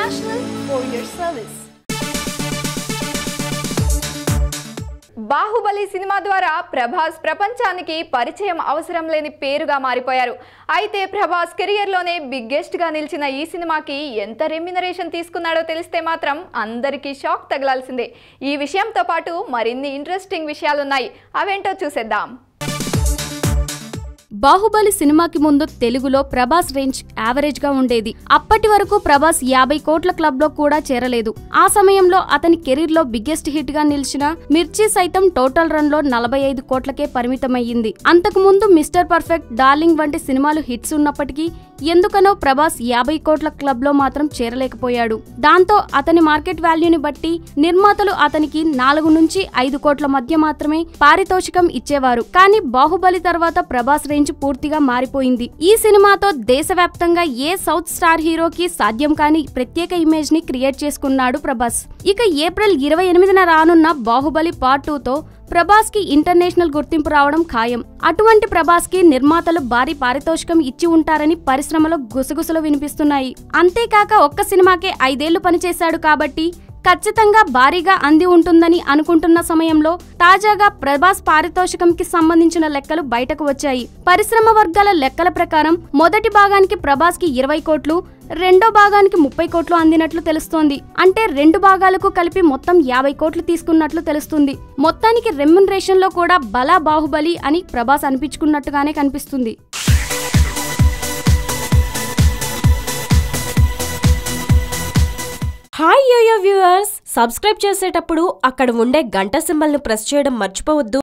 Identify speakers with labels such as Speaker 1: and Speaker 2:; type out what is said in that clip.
Speaker 1: International for your service. Baahubali cinema ద్వారా ప్రభాస్ ప్రపంచానికి పరిచయం అవసరం లేని పేరుగా మారిపోయారు. అయితే ప్రభాస్ కెరియర్ లోనే బిగ్గెస్ట్ గా నిలిచిన ఈ సినిమాకి ఎంత రెమ్యునరేషన్ తీసుకున్నాడో తెలిస్తే మాత్రం అందరికీ షాక్ తగలాల్సిందే. ఈ విషయంతో పాటు మరిన్ని ఇంట్రెస్టింగ్ విషయాలున్నాయి. అవేంటో చూసేద్దాం.
Speaker 2: బాహుబలి సినిమాకి ముందు తెలుగులో ప్రభాస్ రేంజ్ యావరేజ్ గా ఉండేది. అప్పటి వరకు ప్రభాస్ 50 కోట్ల క్లబ్ లో కూడా చేరలేదు. ఆ సమయంలో అతని కెరీర్ లో బిగ్గెస్ట్ హిట్ గా నిలిచిన మిర్చి సైతం టోటల్ రన్ లో 45 కోట్లకే పరిమితమయ్యింది. అంతకు ముందు మిస్టర్ పర్ఫెక్ట్, డార్లింగ్ వంటి సినిమాలు హిట్స్ ఉన్నప్పటికీ ఎందుకనో ప్రభాస్ 50 కోట్ల క్లబ్ లో మాత్రం చేరలేకపోయాడు. దాంతో అతని మార్కెట్ వాల్యూని బట్టి నిర్మాతలు అతనికి 4 నుంచి 5 కోట్ల మధ్య మాత్రమే పారితోషికం ఇచ్చేవారు. కానీ బాహుబలి తర్వాత ప్రభాస్ రేంజ్ పూర్తిగా మారిపోయింది. ఈ సినిమాతో దేశవ్యాప్తంగా ఏ సౌత్ స్టార్ హీరోకి సాధ్యం కాని ప్రత్యేక ఇమేజ్ ని క్రియేట్ చేసుకున్నాడు ప్రభాస్. ఇక ఏప్రిల్ 28న రానున్న బాహుబలి పార్ట్ 2తో ప్రభాస్ కి ఇంటర్నేషనల్ గుర్తింపు రావడం ఖాయం. అటువంటి ప్రభాస్ కి నిర్మాతలు భారీ పారితోషికం ఇచ్చి ఉంటారని పరిశ్రమలో గుసగుసలు వినిపిస్తున్నాయి. అంతేకాక ఒక్క సినిమాకే 5 ఏళ్లు పనిచేశాడు కాబట్టి ఖచ్చితంగా భారీగా అంది ఉంటుందని అనుకుంటున్న సమయంలో తాజాగా ప్రభాస్ పారితోషికంకి సంబంధించిన లెక్కలు బయటకు వచ్చాయి. పరిశ్రమ వర్గాల లెక్కల ప్రకారం మొదటి భాగానికి ప్రభాస్ కి 20 కోట్లు, రెండో భాగానికి 30 కోట్లు అందినట్లు తెలుస్తోంది. అంటే 2 భాగాలకు కలిపి మొత్తం 50 కోట్లు తీసుకున్నట్లు తెలుస్తుంది. మొత్తానికి రెమ్యునరేషన్ లో కూడా బలా బాహుబలి అని ప్రభాస్ అనిపించుకున్నట్టుగానే కనిపిస్తుంది.
Speaker 3: హాయ్ యోయో వ్యూవర్స్, సబ్స్క్రైబ్ చేసేటప్పుడు అక్కడ ఉండే గంట సింబల్ ను ప్రెస్ చేయడం మర్చిపోవద్దు.